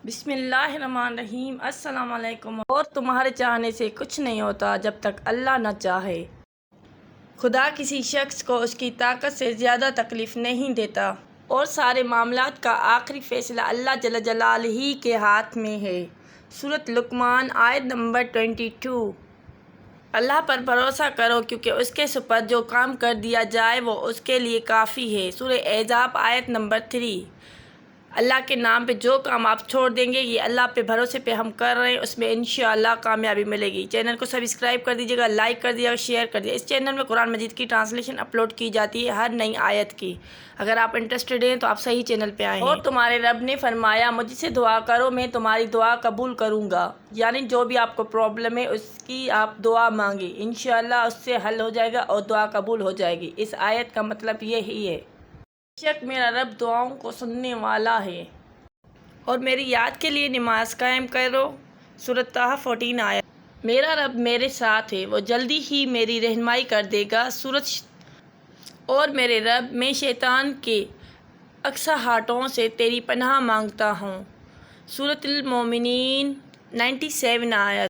بسم اللہ الرحمن الرحیم۔ السلام علیکم۔ اور تمہارے چاہنے سے کچھ نہیں ہوتا جب تک اللہ نہ چاہے۔ خدا کسی شخص کو اس کی طاقت سے زیادہ تکلیف نہیں دیتا، اور سارے معاملات کا آخری فیصلہ اللہ جل جلالہ ہی کے ہاتھ میں ہے۔ سورۃ لقمان آیت نمبر 22۔ اللہ پر بھروسہ کرو کیونکہ اس کے سپرد جو کام کر دیا جائے وہ اس کے لیے کافی ہے۔ سورہ احزاب آیت نمبر 3۔ اللہ کے نام پہ جو کام آپ چھوڑ دیں گے، یہ اللہ پہ بھروسے پہ ہم کر رہے ہیں، اس میں انشاءاللہ کامیابی ملے گی۔ چینل کو سبسکرائب کر دیجیے گا، لائک کر دیجیے گا، شیئر کر دیجیے گا۔ اس چینل میں قرآن مجید کی ٹرانسلیشن اپلوڈ کی جاتی ہے، ہر نئی آیت کی۔ اگر آپ انٹرسٹڈ ہیں تو آپ صحیح چینل پہ آئیں۔ اور تمہارے رب نے فرمایا مجھ سے دعا کرو، میں تمہاری دعا قبول کروں گا۔ یعنی جو بھی آپ کو پرابلم ہے اس کی آپ دعا مانگیں، انشاءاللہ اس سے حل ہو جائے گا اور دعا قبول ہو جائے گی۔ اس آیت کا مطلب یہی ہے، بے شک میرا رب دعاؤں کو سننے والا ہے، اور میری یاد کے لیے نماز قائم کرو۔ سورۃ طٰہٰ 14 آیت۔ میرا رب میرے ساتھ ہے، وہ جلدی ہی میری رہنمائی کر دے گا۔ اور میرے رب، میں شیطان کے اقصاہٹوں سے تیری پناہ مانگتا ہوں۔ سورۃ المومنین 97 آیت۔